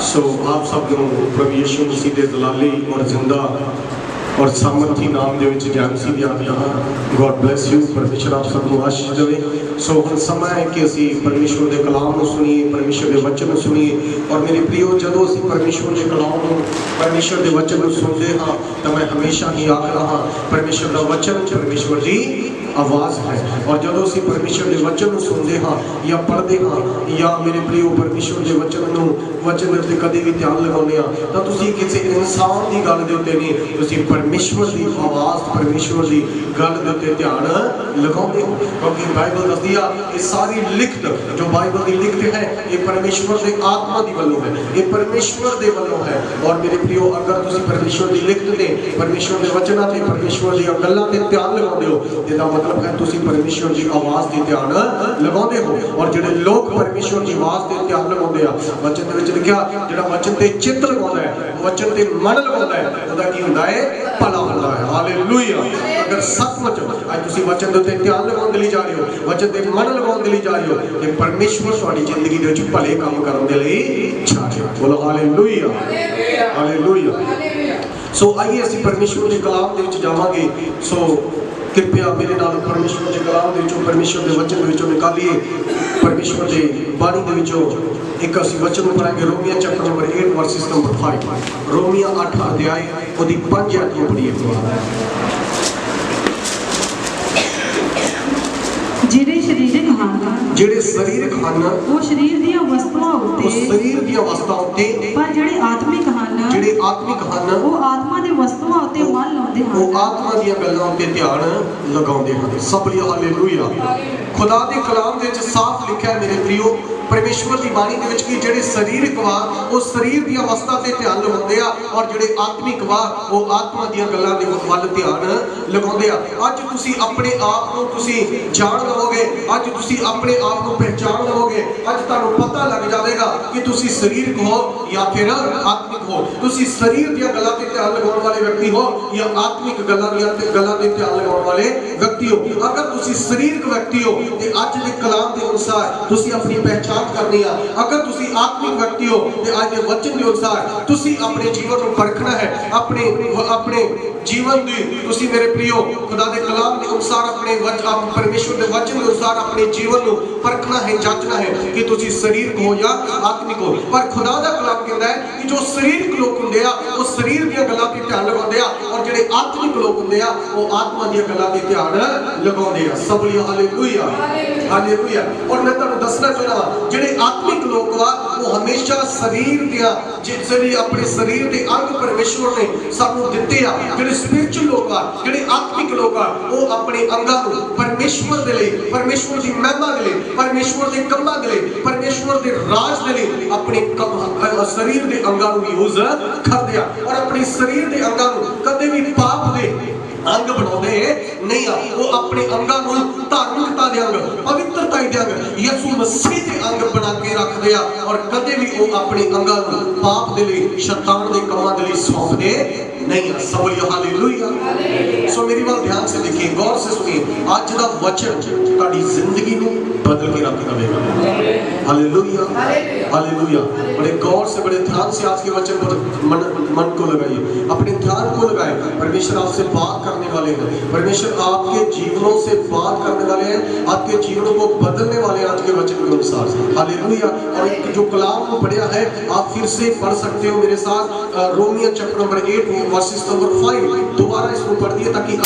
सो आप सब लोग प्रभु यीशु मसीह के दलाली और जिंदा और सामर्थी नाम के जैनसी भी आते हैं। गॉड ब्लैस यू, परमेश्वर आप सबको आशीष देवे। सो हम समय है कि असी परमेश्वर के कलाम को सुनीए, परमेश्वर के वचन को सुनीए। और मेरे प्रियो जो असी परमेश्वर के कलाम को परमेश्वर के वचन को सुनते हाँ तो मैं हमेशा ही आख रहा परमेश्वर का वचन परमेश्वर की आवाज़ है। और जो असी परमेश्वर के वचन को सुनते हाँ या पढ़ते हाँ या मेरे प्रियो परमेश्वर के वचन के कभी भी ध्यान लगाने तो तुसी किसी इंसान की गल के उत्ते नहीं, तुसी परमेश्वर की आवाज़ परमेश्वर की गल के उत्ते ध्यान लगाते हो। क्योंकि बाइबल दसदी आ ये सारी लिखत जो बाइबल की लिखत है ये परमेश्वर के आत्मा की वलों है, ये परमेश्वर के वलों है। और मेरे प्रियो अगर तुसी परमेश्वर की लिखत ने परमेश्वर के वचनों से परमेश्वर की गल्लां ते ध्यान लगाते हो इसका मतलब है तुसी परमेश्वर की आवाज़ से ध्यान लगाते हो। और जो लोग परमेश्वर की आवाज़ से ध्यान लगाते हैं वचन के लिखा जो वचन से चित्त लगाता है वचन से मन लगाता है वह की होता है भला होता है। हालेलुया। अगर सचमुच आज तुसी वचन के उत्ते ध्यान लगाने के लिए जा रहे हो, वचन से मन लगाने के लिए जा रहे हो तो परमेश्वर तुम्हारी जिंदगी के भले काम करने के लिए जा रहे हो। बोलो हालेलुया, हालेलुया। सो आइए असी परमेश्वर के कलाम के जावांगे। सो कृपया मेरे नाल परमेश्वर के कलाम के विचों परमेश्वर के वचन के विचों निकालिए परमेश्वर के बाणी के विचों एक असी वचन पढ़ाएंगे। रोमिया चैप्टर नंबर 8 वर्सेस नंबर 5। रोमिया 8 अध्याय ओदी 5 आयत को पढ़िए। ਜਿਹੜੇ ਸਰੀਰਕ ਹਨ ਜਿਹੜੇ ਸਰੀਰਕ ਹਨ ਉਹ ਸਰੀਰ ਦੀਆਂ ਵਸਤੂਆਂ ਉੱਤੇ ਸਰੀਰ ਦੀਆਂ ਵਸਤਾਂ ਉੱਤੇ ਪਰ ਜਿਹੜੇ ਆਤਮਿਕ ਹਨ ਜਿਹੜੇ ਆਤਮਿਕ ਹਨ ਉਹ ਆਤਮਾ ਦੇ ਵਸਤੂਆਂ ਉੱਤੇ ਮਨ ਲਾਉਂਦੇ ਹਨ। ਉਹ ਆਤਮਾ ਦੀਆਂ ਗੱਲਾਂ ਉੱਤੇ ਧਿਆਨ ਲਗਾਉਂਦੇ ਹਨ। ਸਭ ਲਈ ਹਾਲੇਲੂਇਆ। खुदा के कलाम के साफ लिखा है मेरे प्रियो परमेश्वर की बाणी के कि जेडे शरीरक वा वो शरीर दी अवस्था से ध्यान लगाते हैं और जेडे आत्मिक वा वो आत्मा दी गल्लां दे वल ध्यान लगाते हैं। अज तुसी अपने आप को तुसी जान लवोगे, अज तुसी अपने आप को पहचान लवोगे, अज तुहानू पता लग जाएगा कि तुसी शरीरक हो या फिर आत्मिक हो, तुसी शरीर दी गल्लां ते ध्यान लगाने वाले व्यक्ति हो या आत्मिक गल्लां ते ध्यान लगाने वाले व्यक्ति हो। अगर तुसी शरीरक व्यक्ति हो ते अज दे कलाम के अनुसार तुसी अपनी पहचान करनी है। अगर तुसी आत्मिक व्यक्ति हो ते अज दे वचन के अनुसार तुसी अपने जीवन को परखना है, अपने जीवन दी तुसी मेरे प्रियो खुदा दे कलाम के अनुसार अपने परमेश्वर के वचन के अनुसार अपने जीवन को परखना है, जांचना है कि तुसी शरीर हो या आत्मिक हो। पर खुदा दा कलाम कहता है कि जो शरीरक लोग हुंदे आ वो शरीर दी गल्लां ते ध्यान लगाउंदे आ और जेडे आत्मिक लोग हुंदे आ वो आत्मा दी गल्लां ते ध्यान लगाउंदे आ। सब लिए हालेलुया, हालेलुया। और मैं तुहानू दसना चाहना जेडे आत्मिक लोग वा वो हमेशा शरीर दिया जेडे अपने शरीर के अंग परमेश्वर ने सानू दिते आ। जेडे स्पिरिचुअल लोग वा जेडे आत्मिक लोग वा वो अपने अंगां नू परमेश्वर दे लई, परमेश्वर दी महिमा दे लई, परमेश्वर दे कम्मां दे लई, परमेश्वर दे राज दे लई अपने शरीर के अंगां नू यूज करदे आ। और अपने शरीर के अंगां नू कदे भी पाप दे अंग बनाते नहीं आ। वो अपने अंगां नू धार्मिकता दे अंग, पवित्रता दे अंग, यीशु मसीह दे अंग बना के रखदे आ और कदे भी वो अपने अंगां नू पाप दे लई, शैतान दे कम्मां दे लई सौंपदे नहीं है। सब लिए हालेलुया। सो मेरी बात ध्यान से देखिए, गौर से सुनिए। आज दा वचन तुम्हारी जिंदगी नू बदल के रख देगा। Hallelujah, hallelujah. बड़े गौर से बड़े ध्यान से आज के वचन पर मन को लगाइए, अपने ध्यान को लगाए। परमेश्वर आपसे बात करने वाले हैं, परमेश्वर आपके जीवनों से बात करने वाले हैं, आपके जीवनों को बदलने वाले हैं आज के वचन के अनुसार। हालेलुया। और एक जो कलाम को पढ़ा है आप फिर से पढ़ सकते हो मेरे साथ। रोमिया चैप्टर नंबर 8 वर्सेस नंबर 5 दोबारा इसको पढ़ दिए ताकि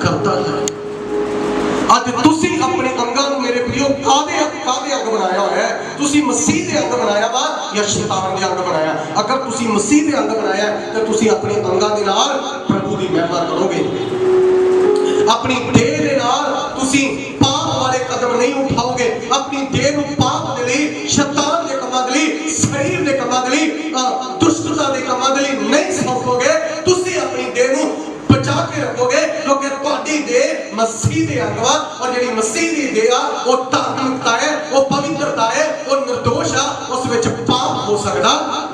करता है। ਅੱਜ ਤੁਸੀਂ ਆਪਣੇ ਅੰਗਾਂ ਨੂੰ ਮੇਰੇ ਪ੍ਰਿਓ ਕਾਦੇ ਅੰਗ ਬਣਾਇਆ ਹੋਇਆ ਹੈ? ਤੁਸੀਂ ਮਸੀਹ ਦੇ ਅੰਗ ਬਣਾਇਆ ਵਾ ਜਾਂ ਸ਼ੈਤਾਨ ਦੇ ਅੰਗ ਬਣਾਇਆ? ਅਗਰ ਤੁਸੀਂ ਮਸੀਹ ਦੇ ਅੰਗ ਬਣਾਇਆ ਤਾਂ ਤੁਸੀਂ ਆਪਣੇ ਅੰਗਾਂ ਦੇ ਨਾਲ ਪ੍ਰਭੂ ਦੀ ਮਹਿਮਾ ਕਰੋਗੇ। ਆਪਣੀ ਦੇਹ ਦੇ ਨਾਲ ਤੁਸੀਂ ਪਾਪ ਵਾਲੇ ਕਦਮ ਨਹੀਂ ਉਠਾਓਗੇ। ਆਪਣੀ ਦੇਹ ਨੂੰ ਪਾਪ ਦੇ ਲਈ, ਸ਼ੈਤਾਨ ਦੇ ਕੰਮਾਂ ਦੇ ਲਈ, ਸਰੀਰ ਦੇ ਕੰਮਾਂ ਦੇ ਲਈ, ਦੁਸ਼ਟਤਾ ਦੇ ਕੰਮਾਂ ਦੇ ਲਈ ਨਹੀਂ ਸੌਂਪੋਗੇ। ਤੁਸੀਂ ਆਪਣੀ ਦੇਹ ਨੂੰ बचा के रखोगे क्योंकि ਤੁਹਾਡੀ देह मसीह ਦੇ अंग ਵਾ। और ਜਿਹੜੀ मसीह ਦੀ देह ਆ ਉਹ ਧਾਰਮਿਕਤਾ ਹੈ, ਉਹ ਪਵਿੱਤਰਤਾ ਹੈ, ਉਹ ਨਿਰਦੋਸ਼ ਆ। ਉਸ ਵਿੱਚ ਪਾਪ ਹੋ ਸਕਦਾ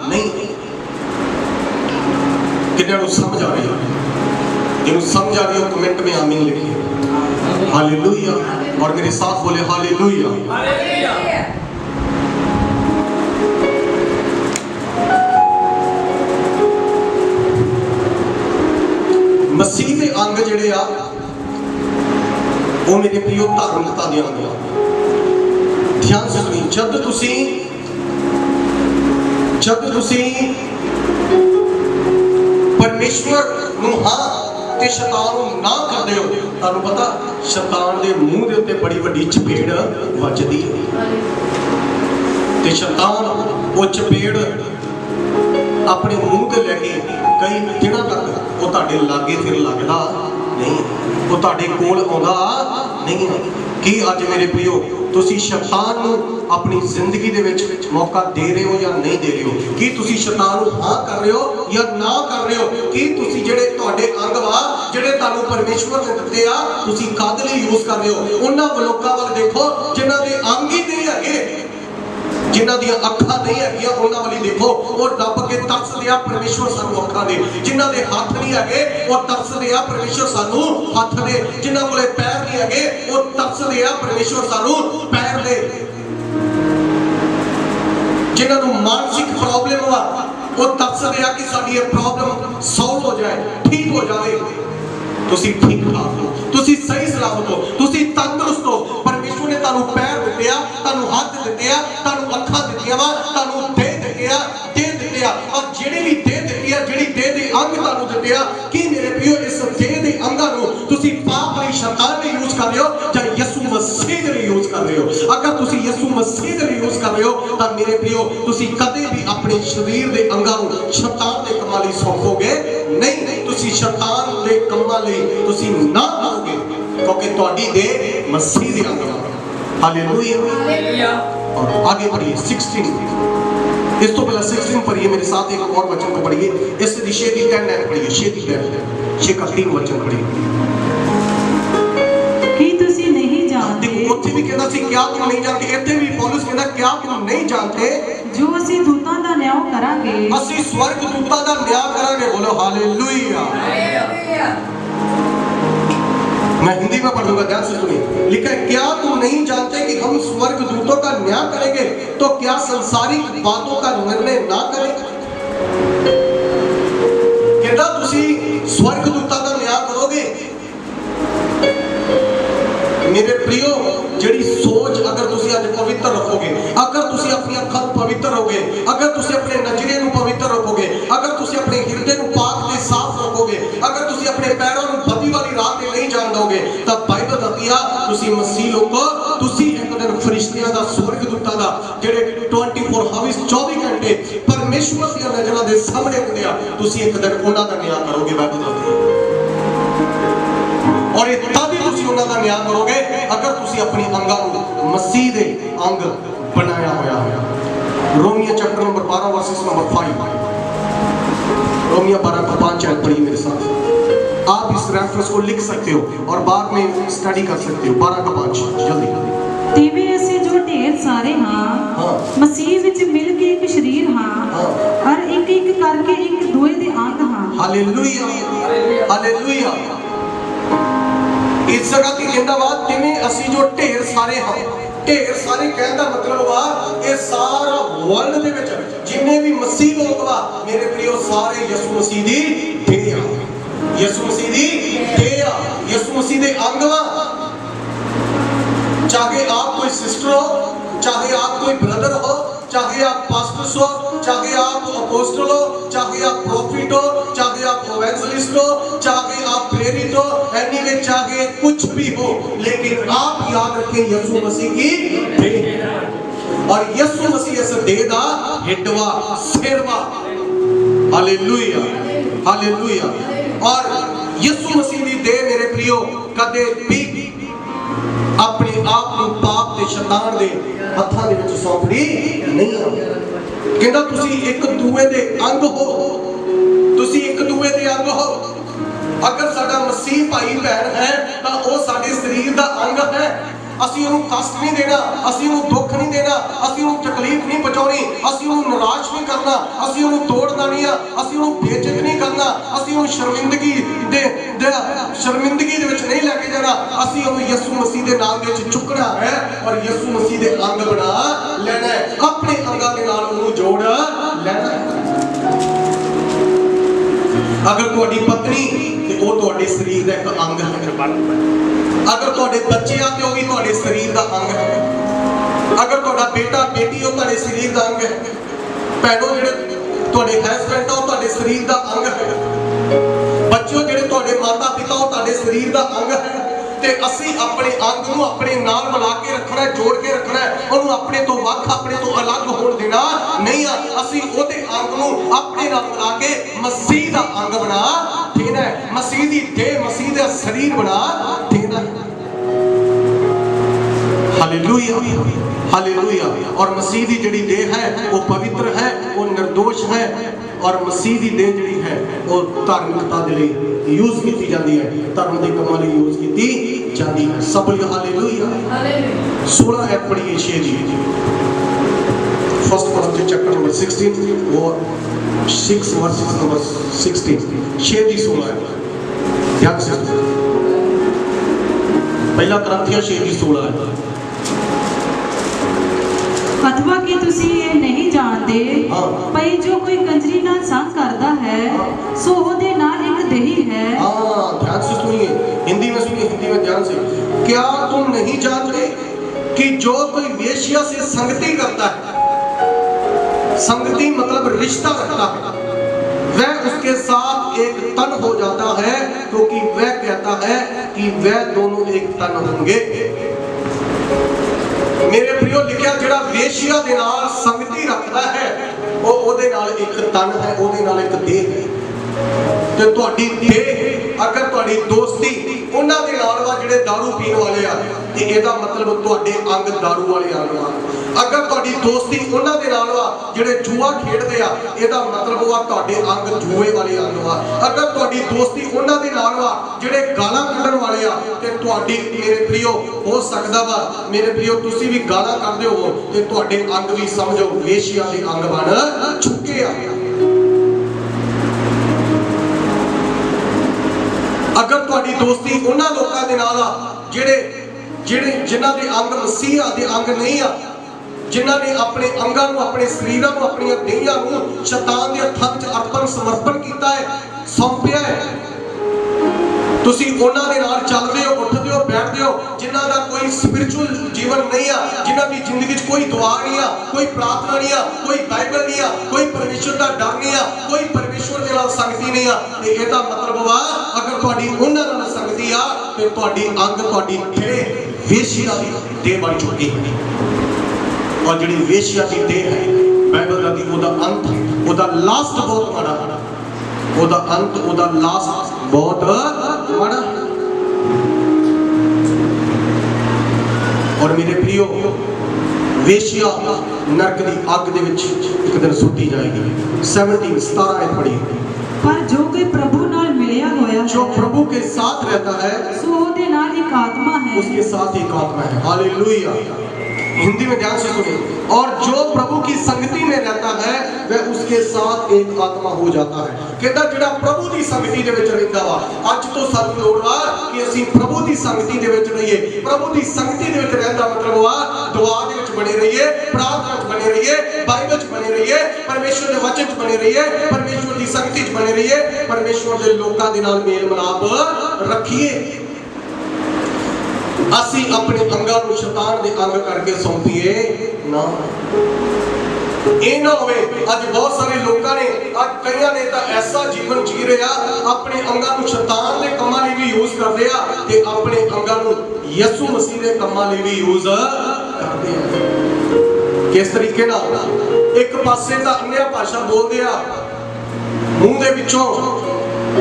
ਨਹੀਂ। ਕਿੰਨਿਆਂ ਨੂੰ ਸਮਝ ਆ ਰਹੀ ਹੈ? ਜਿਹਨੂੰ समझ आ रही हो कमेंट में आमीन लिखिए। हालेलुया। और मेरे साथ बोले हालेलुया। हालेलुया। मसीह के अंग जिहड़े आ वो मेरे प्रियो धार्मिकता दे अंग आ। ध्यान से सुनी, जब तुसी परमेश्वर नूं हां ते शैतान नूं ना करदे हो, तुहानूं पता शैतान दे मूंह दे उत्ते बड़ी वड्डी चपेड़ वजदी है। ते शैतान वो चपेड़ अपने मूंह ते लैके कई दिनों तक वो तुहाडे लागे फिर लगदा नहीं, वो तुहाडे कोल आउंदा नहीं। कि अज मेरे प्रियो तुसी शैतान नूं अपनी जिंदगी दे विच मौका दे रहे हो या नहीं दे रहे हो? कि तुसी शैतान नूं हां कर रहे हो या ना कर रहे हो? कि तुसी जिहड़े तुहाडे अंग वा जिहड़े तुहानूं परमेश्वर ने दित्ते आ तुसी काहदे लई यूज कर रहे हो? उन्हां लोकां वल देखो जिन्हां दे अंग ही नहीं हैगे, जिन्हां दी अखां नहीं हैगियां, उन्हां वाली देखो। और रब के तरसदे आ परमेश्वर सानू अखां दे। जिन्हां दे हाथ नहीं हैगे वो तरसदे आ परमेश्वर सानू हाथ दे। जिन्हां कोले पैर नहीं हैगे वो तरसदे आ परमेश्वर सानू पैर दे। जिन्हां नू मानसिक प्रॉब्लम वा वो तरसदे आ कि साडी ये प्रॉब्लम सॉल्व हो जाए, ठीक हो जाए। तुसी ठीक ठाक हो, तुसी सही सलामत हो, तुसी तंदुरुस्त हो। परमेश्वर ने तुहानू पैर दित्ते आ, तुहानू हाथ दित्ते आ, तुहानू अखां दित्तियां वा, तुहानू देह दित्ते आ, देह दित्ते आ। और जेड़ी भी देह दित्ती आ, जेड़ी देह दे अंग तुहानू दित्ते आ, कि मेरे प्रियो इस देह दे अंगां नू तुसी पाप लई शैतान लई यूज कर रहे हो या यसू मसीह दे लई यूज कर रहे हो? अगर तुसी यसू मसीह दे लई यूज कर रहे हो तां मेरे प्रियो तुसी कदे भी अपने शरीर दे अंगां नू शैतान दे कम्मां लई सौंपोगे नहीं। तुसी शैतान दे कम्मां लई तुसी ना करोगे क्योंकि तुहाडी देह मसीह दे अंग वा। हालेलुया। और आगे पढ़िए 16। इस तो पहले 16 पढ़िए मेरे साथ, एक और वचन को पढ़िए। इस दिशे की 10 पढ़िए, शेती 6 का 3 वचन पढ़िए। कि तुसी नहीं जानते, देखो उत्थे भी कहना सी क्या तुम नहीं जानते, इत्थे भी पौलुस कहना क्या तुम नहीं जानते जो ਅਸੀਂ ਦੂਤਾਂ ਦਾ ਨਿਆਂ ਕਰਾਂਗੇ, ਅਸੀਂ स्वर्ग दूतां दा न्याय करांगे। बोलो हालेलुया। मैं हिंदी में पढ़ूंगा, ध्यान से सुनिए। लिखा है क्या तुम नहीं जानते कि हम स्वर्ग दूतों का न्याय करेंगे तो क्या संसारिक बातों का निर्णय ना करें? कहता तुसी स्वर्ग दूतां दा न्याय करोगे। मेरे प्रियो जेड़ी सोच अगर तुसी आज पवित्र रखोगे, अगर तुसी अपनी अखां नूं पवित्र रखोगे, अगर तुसी अपने नजरे नूं पवित्र रखोगे, अगर तुसी अपने हिरदे नूं पाक ते साफ रखोगे, अगर तुसी अपने पैरों नूं बदी वाली राह ते नहीं जाण दोगे तां बाइबल दसदी आ तुसी मसीह लोगो तुसी एक दिन फरिश्तियां दा स्वर्ग दूतां दा जेड़े 24 हाविस 24 घंटे परमेश्वर दी नजरां दे सामने हुंदे आ, तुसी एक दिन उन्हां दा न्याय करोगे। बाइबल दसदी आ और ये तभी तुसी उन्हां दा न्याय करोगे अगर तुसी अपनी अंगां नूं मसीह दे अंग बनाया होया है। Romeo chapter number 12 versus number 5। Romeo 12 का 5 आयत पढ़िए मेरे साथ। आप इस रेफरेंस को लिख सकते हो और बाद में स्टडी कर सकते हो। 12 का 5 जल्दी। तिਵੇਂ ਅਸੀਂ ਜੋ ਢੇਰ ਸਾਰੇ ਹਾਂ ਮਸੀਹ ਵਿੱਚ ਮਿਲ ਕੇ ਇੱਕ ਸਰੀਰ ਹਾਂ ਔਰ ਇੱਕ ਇੱਕ ਕਰਕੇ ਇੱਕ ਦੂਏ ਦੇ ਅੰਗ ਹਾਂ। हालेलुया। हालेलुया। इस जगह की कहता वा तिवें असी जो ढेर सारे हाँ, ढेर सारे कहने का मतलब वा ये सारा वर्ल्ड दे विच जिन्ने भी मसीह लोग वा मेरे प्रियो सारे यसू मसीह दी देह आ। यसू मसीह दी देह आ, यसू मसीह दे अंग वा। चाहे आप कोई सिस्टर हो, चाहे आप कोई ब्रदर हो, चाहे आप पास्टर हो, चाहे आप अपोस्टल हो, चाहे आप प्रॉफिट हो, चाहे आप इवेंजलिस्ट हो, चाहे आप प्रेरित हो, एनी चाहे कुछ भी हो, लेकिन आप याद रखें यीशु मसीह की देह, और यीशु मसीह इस देह दा हिडवा सिरवा। Hallelujah hallelujah. और यीशु मसीह की देह मेरे प्रियो कदे भी अपने आप को पाप ते शैतान दे हत्थां दे विच सौंपड़ी नहीं है। कहंदा तुसी एक दूए दे अंग हो, तुसी एक दूए दे अंग हो। अगर साडा मसीह भाई भैन है तो वो साडे शरीर दा अंग है। ਅਸੀਂ ਉਹਨੂੰ ਕਸ਼ਟ ਨਹੀਂ ਦੇਣਾ, ਅਸੀਂ ਉਹਨੂੰ ਦੁੱਖ ਨਹੀਂ ਦੇਣਾ, ਅਸੀਂ ਉਹਨੂੰ ਤਕਲੀਫ ਨਹੀਂ ਪਹੁੰਚਾਉਣੀ, ਅਸੀਂ ਉਹਨੂੰ ਨਿਰਾਸ਼ ਨਹੀਂ ਕਰਨਾ, ਅਸੀਂ ਉਹਨੂੰ ਤੋੜਨਾ ਨਹੀਂ ਆ, ਅਸੀਂ ਉਹਨੂੰ ਬੇਇੱਜ਼ਤ ਨਹੀਂ ਕਰਨਾ, ਅਸੀਂ ਉਹਨੂੰ ਸ਼ਰਮਿੰਦਗੀ ਦੇ ਵਿੱਚ ਨਹੀਂ ਲੈ ਕੇ ਜਾਣਾ। ਅਸੀਂ ਉਹਨੂੰ ਯਿਸੂ ਮਸੀਹ ਦੇ ਨਾਮ ਦੇ ਵਿੱਚ ਚੁੱਕਣਾ ਹੈ ਔਰ ਯਿਸੂ ਮਸੀਹ ਦੇ ਅੰਗ ਬਣਾ ਲੈਣਾ ਹੈ, ਆਪਣੇ ਅੰਗਾਂ ਦੇ ਨਾਲ ਉਹਨੂੰ ਜੋੜ ਲੈਣਾ ਹੈ। अगर तुहाडी पत्नी ते वो तुहाडे शरीर दा एक अंग है, अगर तुहाडे बच्चे आ ते वो भी तुहाडे शरीर दा अंग है, अगर तुहाडा बेटा बेटी वो तुहाडे शरीर दा अंग है, भैणों जिहड़े तुहाडे हस्बैंड आ वो तुहाडे शरीर दा अंग है, बच्चों जिहड़े तुहाडे माता पिता वो तुहाडे शरीर दा अंग है। ते असी अपने अंग नूं अपने नाल मिला के रखना है, जोड़ के रखना है, उन्होंने अपने तो वख अपने तो अलग होण देना नहीं है। असी ओदे अंग नूं अपने नाल मिला के मसीह दा अंग बना देना है, मसीह दी देह मसीह दा शरीर बना देना है। Hallelujah hallelujah. और मसीह दी जिहड़ी देह है वो पवित्र है, वो निर्दोष है, और मसीह दी देह जिहड़ी है वो धार्मिकता दे लई यूज कीती जाती है, धर्म दे कमां लई यूज कीती जाती है। सब बोलिए हालेलुया। 16 ऐत पढ़िए 6 जी, फर्स्ट कोरिन्थियंस चैप्टर नंबर 16 और 6 वर्सेस नंबर 16 6 जी 16 है। ध्यान से पहला कोरिन्थियंस 6 जी 16 है। अथवा कि तुसी ये नहीं जानते भई जो कोई कंजरी नाल संग करता है सो ओदे नाल एक देही है। ध्यान से सुनिए, हिंदी में सुनिए, हिंदी में ध्यान से। क्या तुम नहीं जानते कि जो कोई वेश्या से संगति करता है, संगति मतलब रिश्ता रखता है, वह उसके साथ एक तन हो जाता है, क्योंकि वह कहता है कि वह दोनों एक तन होंगे। मेरे प्रियो लिखिया जिहड़ा वेश्या दे नाल संगति रखदा है वो ओदे नाल एक तन है, ओदे नाल एक देह है। ते तुहाडी देह अगर तुहाडी दोस्ती उन्हां दे नाल वा जिहड़े दारू पीण वाले आ ते इहदा मतलब तुहाडे अंग दारू वाले अंग आ। अगर तुहाडी दोस्ती उन्हां दे नाल वा जिहड़े जुआ खेडदे आ इहदा मतलब वा तुहाडे अंग जुए वाले अंग वा। अगर तुहाडी दोस्ती उन्हां दे नाल वा जिहड़े गालां कड्ढण वाले आ ते तुहाडी मेरे प्रियो हो सकदा वा मेरे प्रियो तुसी भी गालां कड्ढदे हो ते तुहाडे अंग भी समझो वेश्या दे अंग बन चुके आ। अगर तुहाडी दोस्ती उन्हां लोकां दे नाल आ जिहड़े जिन्हां दे अंग मसीह दे अंग नहीं आ, जिन्हां ने अपने अंगां नूं अपने शरीरां नूं अपनी देहां नूं शैतान दे हत्थां विच अर्पण समर्पण कीता है, सौंपिया है, तुसी उन्हां दे नाल चलदे हो, उठदे हो, बैठदे हो, जिन्हां दा कोई स्पिरिचुअल जीवन नहीं आ, जिन्हां दी जिंदगी विच कोई दुआ नहीं आ, कोई प्रार्थना नहीं आ, कोई बाइबल नहीं आ, कोई परमेश्वर दा डर नहीं आ, कोई परमेश्वर दे नाल संगति नहीं आ, ते इहदा मतलब वा अगर तुहाडी उन्हां नाल संगति आ ते तुहाडी अंग तुहाडी देह वेश्या दी देह बन चुकी है। और जिहड़ी वेश्या दी देह है बाइबल दी ओदा अंत ओदा लास्ट बहुत माड़ा है, ओदा अंत ओदा लास्ट बहुत माड़ा है। और मेरे प्रियो वेश्या नरक दी अग दे विच एक दिन सुट्टी जाएगी। 17 ऐत पढ़ी। पर जो कोई प्रभु नाल मिलिया होया है, जो प्रभु के साथ रहता है सो ओदे नाल एक आत्मा है, उसके साथ एक आत्मा है। हालेलुया। हिंदी में ध्यान से सुनिए, और जो प्रभु की संगति में रहता है वह उसके साथ एक आत्मा हो जाता है। कहता जिहड़ा प्रभु की संगति दे विच रहिंदा वा, अज तो सानू लोड़ वा कि असीं प्रभु की संगति दे विच रहिए। प्रभु की संगति दे विच रहन दा मतलब वा दुआ दे विच बने रहिए, प्रार्थना च बने रहिए, बाइबल च बने रहिए, परमेश्वर दे वचन च बने रहिए, परमेश्वर की संगति च बने रहिए, परमेश्वर दे लोकां दे नाल मेल मिलाप रखिए। असी अपने अंगां नूं शैतान दे अंग करके सौंपीए ना। ਇਹ ਨਾ ਹੋਵੇ ਅੱਜ ਬਹੁਤ ਸਾਰੇ ਲੋਕਾਂ ਨੇ ਪਰ ਕਈਆਂ ਨੇ ਤਾਂ ਐਸਾ ਜੀਵਨ ਜੀ ਰਿਹਾ, ਆਪਣੇ ਅੰਗਾਂ ਨੂੰ ਸ਼ੈਤਾਨ ਦੇ ਕੰਮਾਂ ਲਈ ਵੀ ਯੂਜ਼ ਕਰਦੇ ਆ ਤੇ ਆਪਣੇ ਅੰਗਾਂ ਨੂੰ ਯਿਸੂ ਮਸੀਹ ਦੇ ਕੰਮਾਂ ਲਈ ਵੀ ਯੂਜ਼ ਕਰਦੇ ਆ। ਕਿਸ ਤਰੀਕੇ ਨਾਲ? ਇੱਕ ਪਾਸੇ ਤਾਂ ਅੰਨ੍ਹਿਆ ਭਾਸ਼ਾ ਬੋਲਦੇ ਆ ਮੂੰਹ ਦੇ ਵਿੱਚੋਂ,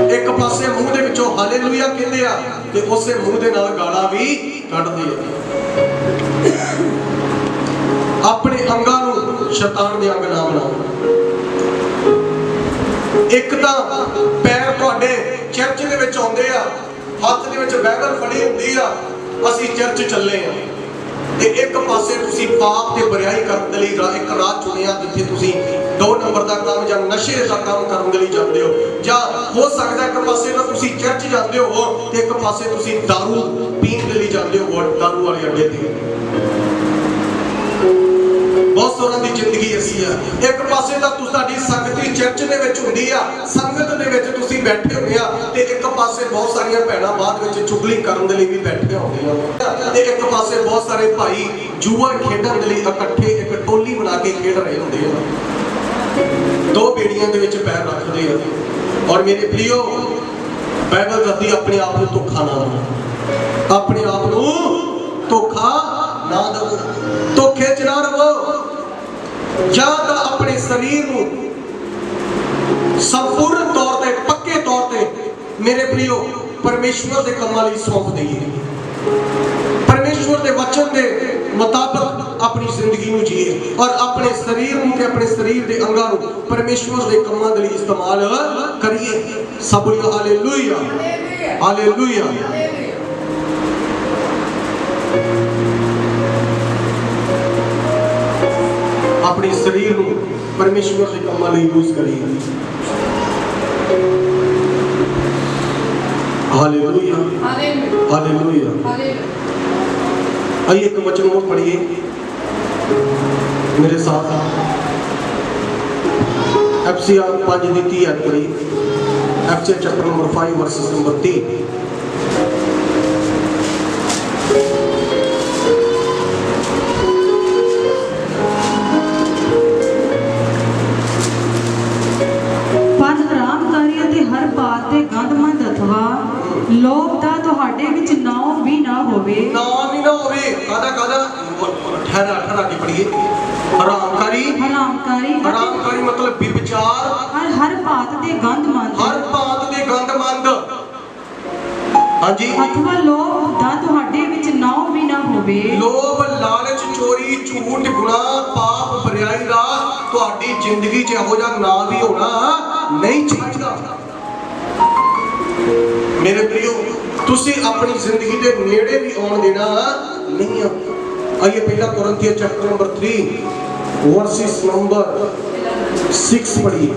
ਇੱਕ ਪਾਸੇ ਮੂੰਹ ਦੇ ਵਿੱਚੋਂ ਹਾਲੇਲੂਇਆ ਕਹਿੰਦੇ ਆ ਤੇ ਉਸੇ ਮੂੰਹ ਦੇ ਨਾਲ ਗਾਲਾਂ ਵੀ ਕੱਢਦੇ ਆ। ਆਪਣੇ ਅੰਗਾਂ ਨੂੰ ਸ਼ੈਤਾਨ ਦੇ ਅੰਗ ਨਾ ਬਣਾਓ। ਇੱਕ ਤਾਂ ਪੈਰ ਤੁਹਾਡੇ ਚਰਚ ਦੇ ਵਿੱਚ ਆਉਂਦੇ ਆ, ਹੱਥ ਦੇ ਵਿੱਚ ਬਾਈਬਲ ਫੜੀ ਹੁੰਦੀ ਆ, ਅਸੀਂ ਚਰਚ ਚੱਲੇ ਆ, ਤੇ ਇੱਕ ਪਾਸੇ ਤੁਸੀਂ ਪਾਪ ਤੇ ਬੁਰਾਈ ਕਰਨ ਦੇ ਲਈ ਇੱਕ ਰਾਹ ਚੁਣਿਆ ਜਿੱਥੇ ਤੁਸੀਂ 2 ਨੰਬਰ ਦਾ ਕੰਮ ਜਾਂ ਨਸ਼ੇ ਦਾ ਕੰਮ ਕਰਨ ਦੇ ਲਈ ਜਾਂਦੇ ਹੋ, ਜਾਂ ਹੋ ਸਕਦਾ ਇੱਕ ਪਾਸੇ ਤਾਂ ਤੁਸੀਂ ਚਰਚ ਜਾਂਦੇ ਹੋ ਤੇ ਇੱਕ ਪਾਸੇ ਤੁਸੀਂ ਦਾਰੂ ਪੀਣ ਦੇ ਲਈ ਜਾਂਦੇ ਹੋ ਦਾਰੂ ਵਾਲੇ ਅੱਡੇ ਤੇ। ਬਹੁਤ ਸੋਹਣਾ ਦੀ ਜ਼ਿੰਦਗੀ ਐਸੀ ਆ। ਇੱਕ ਪਾਸੇ ਤਾਂ ਤੁਹਾਡੀ ਸੰਗਤੀ ਚਰਚ ਦੇ ਵਿੱਚ ਹੁੰਦੀ ਆ, ਸੰਗਤ ਦੇ ਵਿੱਚ ਤੁਸੀਂ ਬੈਠੇ ਹੁੰਦੇ ਆ, ਤੇ ਇੱਕ ਪਾਸੇ ਬਹੁਤ ਸਾਰੀਆਂ ਭੈਣਾਂ ਬਾਅਦ ਵਿੱਚ ਚੁਗਲੀ ਕਰਨ ਦੇ ਲਈ ਵੀ ਬੈਠੀਆਂ ਹੁੰਦੀਆਂ, ਤੇ ਇੱਕ ਪਾਸੇ ਬਹੁਤ ਸਾਰੇ ਭਾਈ ਜੂਆ ਖੇਡਣ ਦੇ ਲਈ ਇਕੱਠੇ ਇੱਕ ਟੋਲੀ ਬਣਾ ਕੇ ਖੇਡ ਰਹੇ ਹੁੰਦੇ ਆ, 2 ਬੇੜੀਆਂ ਦੇ ਵਿੱਚ ਪੈਰ ਰੱਖਦੇ ਆ। ਔਰ ਮੇਰੇ ਪ੍ਰਿਓ, ਬਾਈਬਲ ਦੱਸਦੀ ਆਪਣੇ ਆਪ ਨੂੰ ਧੋਖਾ ਨਾ ਦਿਓ, ਆਪਣੇ ਆਪ ਨੂੰ ਧੋਖਾ ਨਾ ਦਿਓ, ਧੋਖੇ 'ਚ ਨਾ ਰਹੋ। ਜਾਂ ਤਾਂ ਆਪਣੇ ਸਰੀਰ ਨੂੰ ਸੰਪੂਰਨ ਤੌਰ ਤੇ, ਪੱਕੇ ਤੌਰ ਤੇ ਮੇਰੇ ਪ੍ਰਿਓ ਪਰਮੇਸ਼ਵਰ ਦੇ ਕੰਮਾਂ ਲਈ ਸੌਂਪ ਦਈਏ, ਪਰਮੇਸ਼ਵਰ ਦੇ ਵਚਨ ਦੇ ਮੁਤਾਬਕ ਆਪਣੀ ਜ਼ਿੰਦਗੀ ਨੂੰ ਜੀਏ, ਔਰ ਆਪਣੇ ਸਰੀਰ ਨੂੰ ਤੇ ਆਪਣੇ ਸਰੀਰ ਦੇ ਅੰਗਾਂ ਨੂੰ ਪਰਮੇਸ਼ਵਰ ਦੇ ਕੰਮਾਂ ਦੇ ਲਈ ਇਸਤੇਮਾਲ ਕਰੀਏ। ਸਭ ਬੋਲਿਓ ਹਾਲੇਲੂਇਆ, ਹਾਲੇਲੂਇਆ। ਆਪਣੇ ਸਰੀਰ ਨੂੰ ਪਰਮੇਸ਼ਵਰ ਦੇ ਕੰਮਾਂ ਲਈ ਯੂਜ਼ ਕਰੀਏ। Hallelujah, hallelujah. आइए एक वचन और पढ़िए मेरे साथ। एफसीआर 5 ਦੀ 30 आयत पढ़िए। FCR chapter number 5 versus number 3। हर बात ते गंदमंद अथवा लोभ दा तुहाडे विच नाम भी ना होवे, नाम ही ना होवे। कादा कादा ठहरा ठहरा के पढ़िए। हरामकारी, हरामकारी, हरामकारी मतलब व्यभिचार, हर बात ते गंदमंद, हर बात ते गंदमंद। हाँ जी। अथवा लोभ दा तुहाडे विच नाम भी ना होवे। लोभ, लालच, चोरी, झूठ, गुनाह, पाप, बुराई दा तुहाडी जिंदगी च इहो जिहा ना भी होना नहीं चाहिए। मेरे प्रियो, तुसी अपनी जिंदगी के नेड़े भी आउण देना नहीं है। आइए पहला कुरिन्थियों चैप्टर नंबर 3 वर्सेस नंबर 6 पढ़िए।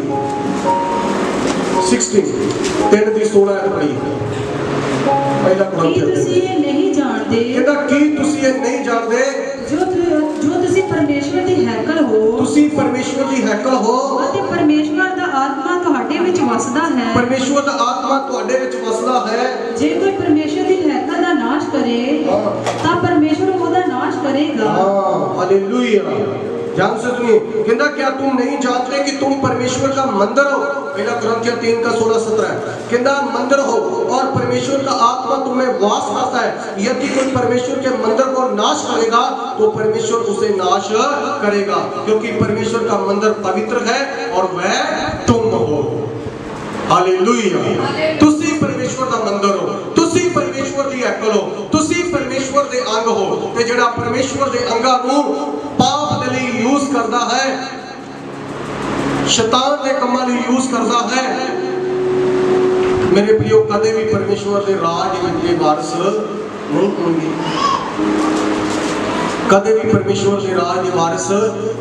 16 3 ਦੀ 16 पढ़िए। पहला कुरिन्थियों तुसी ये नहीं जानते, कहता कि तुसी ये नहीं जानते जो तुसी परमेश्वर दी हैकल हो, तुसी परमेश्वर दी हैकल हो, ਅਤੇ परमेश्वर दा आत्मा ਤੁਹਾਡੇ ਵਿੱਚ ਵਸਦਾ ਹੈ। परमेश्वर दा आत्मा ਤੁਹਾਡੇ ਵਿੱਚ ਵਸਦਾ ਹੈ। ਜੇ ਕੋਈ परमेश्वर ਦੀ हैकल ਦਾ ਨਾਸ਼ ਕਰੇ ਤਾਂ परमेश्वर ਉਹਦਾ ਨਾਸ਼ ਕਰੇਗਾ। हालेलुया। ध्यान से सुनिए, कहता क्या तुम नहीं जानते कि तुम परमेश्वर का मंदिर हो। पहला कुरिन्थियों 3 का 16-17 कहता मंदिर हो और परमेश्वर का आत्मा तुम्हें वास करता है। यदि कोई परमेश्वर के मंदिर को नाश करेगा तो परमेश्वर उसे नाश करेगा, क्योंकि परमेश्वर का मंदिर पवित्र है और वह तुम हो। हालेलुया। तुसी परमेश्वर का मंदिर हो, तुसी परमेश्वर दी हैकल हो, तुसी परमेश्वर दे अंग हो। ते जेड़ा परमेश्वर दे अंगां नूं पाप दे लई यूज करदा है, शैतान दे कम्मां लई यूज करदा है, मेरे प्रियो कदे भी परमेश्वर दे राज दे वारस नहीं होंगे। कदे भी परमेश्वर के राज के वारिस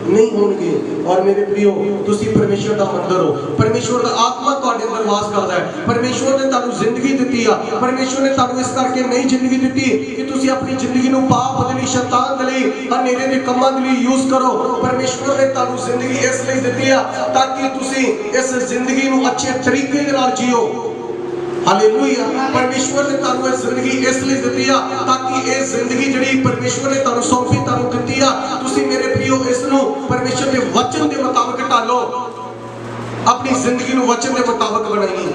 नहीं होंगे। और मेरे प्रियो, तुसी परमेश्वर का मंदिर हो, परमेश्वर का आत्मा तुहाडे अंदर वास करदा है। परमेश्वर ने तुहानू जिंदगी दित्ती है। परमेश्वर ने तुहानू इस करके नई जिंदगी दित्ती कि तुसी अपनी जिंदगी नू पाप दे लई, शैतान दे लई, हनेरे दे कम्मां दे लई यूज करो। परमेश्वर ने तुहानू जिंदगी इस लई दित्ती है ताकि तुसी इस जिंदगी नू अच्छे तरीके दे नाल जियो। हालेलुया। परमेश्वर ने तुहानू इस जिंदगी इसलिए दित्ती है ताकि ये जिंदगी जिहड़ी परमेश्वर ने तुहानू सौंपी, तुहानू दित्ती है, तुसी मेरे प्रियो इस नू परमेश्वर के वचन के मुताबिक ढालो। अपनी जिंदगी को वचन के मुताबिक बनाइए,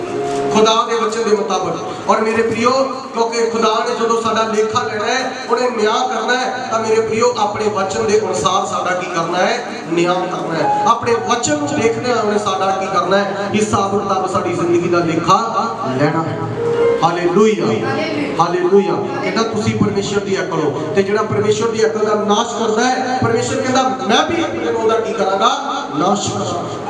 खुदा के वचन के मुताबिक। और मेरे प्रियो, क्योंकि खुदा ने जो साडा लेखा लेना है, उन्हें न्याय करना है, तो मेरे प्रियो अपने वचन के अनुसार साडा की करना है, न्याय करना है। अपने वचन को देखने उन्हें साडा की करना है, हिसाब किताब साडी जिंदगी का लेखा लेना है। Hallelujah, hallelujah. कहता तुसी परमेश्वर दी अकल हो, ते जेड़ा परमेश्वर दी अकल दा नाश करदा है, परमेश्वर कहता मैं भी एक दिन ओदा की करांगा, नाश करांगा।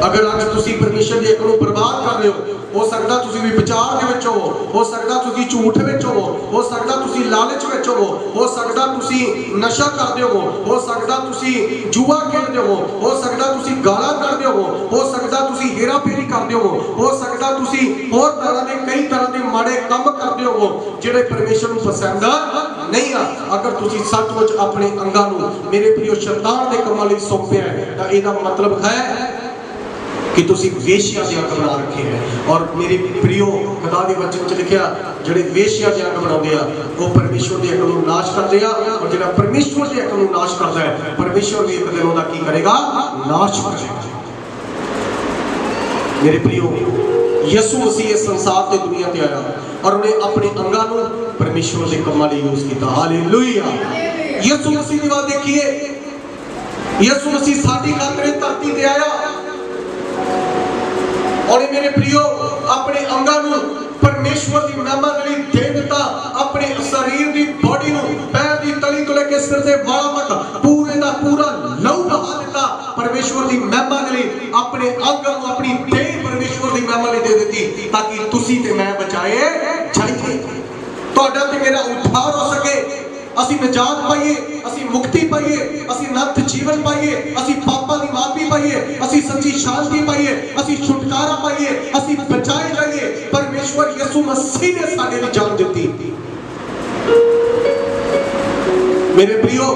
अगर आज तुसी परमेश्वर दी अकल को बर्बाद कर रहे हो सकदा तुसी भी विचार दे विच हो सकदा तुसी झूठ विच हो सकदा तुसी लालच विच हो सकदा तुसी नशा करदे हो सकदा तुसी जुआ खेलदे हो सकदा तुसी गालां कढदे हो सकदा तुसी हेरा फेरी करदे हो सकदा तुसी और तरह दे कई तरह दे माड़े काम करदे हो जेड़े परमेश्वर नूं पसंद नहीं आ। अगर तुसी सचमुच अपने अंगां नूं मेरे प्रियो शैतान दे कमां लई सौंपिया है तां इहदा मतलब है कि तुसी वेश्या दे अंग बना रखे हैं। और मेरे प्रियो, खुदा दे वचन च लिखिया जेड़े वेश्या दे अंग बनाउंदे आ वो परमेश्वर दे अकल नूं नाश करदे आ, और जेड़ा परमेश्वर दे अकल नूं नाश करदा है परमेश्वर भी एक दिन ओदा की करेगा, नाश करेगा। मेरे प्रियो, यीशु मसीह इस संसार ते दुनिया ते आया और उन्हें अपने अंगां नूं परमेश्वर दे कम्मां लई यूज कीता। हालेलुया। यीशु मसीह दी बात देखिए, यीशु मसीह साडी खातिर धरती ते आया और मेरे प्रियो अपने अंगां नूं परमेश्वर की महिमा लई दे दिता। अपने शरीर की बॉडी नूं पैर की तली तो लेके सिर के वालों तक पूरे दा पूरा लहू बहा दिता परमेश्वर की महिमा लई। अपने अंग नूं अपनी देह परमेश्वर की महिमा लई दे दी ताकि तुसी ते मैं बचाए जाइए, तुहाडा ते मेरा उद्धार हो सके, असी निजात पाइए, असी मुक्ति पाइए, असी अनंत जीवन पाइए, असी पापां दी माफी पाइए, असी सच्ची शांति पाइए, असी छुटकारा पाइए, असी बचाए जाइए। परमेश्वर यीशु मसीह ने साडे लई जान दित्ती। मेरे प्रियो,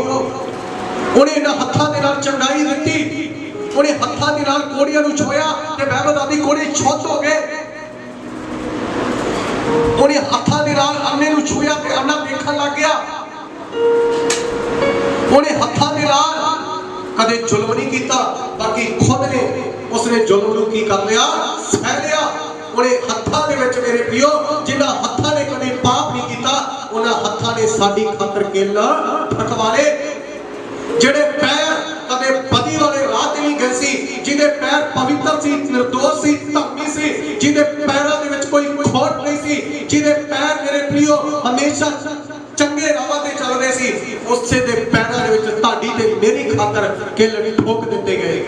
उन्हें इन्हां हत्थां दे नाल चंगाई दित्ती, उन्हें हत्थां दे नाल कोड़ियां नूं छुया ते बाइबल आदी कोड़े छुत हो गए। उन्हें हत्थां दे नाल अन्ने नूं छुया ते अन्ना देखण लग गया। उन्हें हत्थां दे नाल कदे जुल्म नहीं कीता, बाकी खुद ने उसने जुल्म नूं की कर लिया, सह लिया। उन्हें हत्थां दे विच मेरे प्रियो, जिन्हां हत्थां ने कदे पाप नहीं कीता, उन्हां हत्थां ने साडी खातर किल ठकवाले। जेड़े पैर कदे बदी वाले राह ते नहीं गए सी, जिहदे पैर पवित्र सी, निर्दोष सी, धर्मी सी, जिहदे पैरां दे विच कोई खोट नहीं सी, जिहदे पैर मेरे प्रियो हमेशा चंगे राह ते चल रहे सी, उससे दे पैरां दे विच ताडी ते मेरी खातर किल ठोक दिते गए।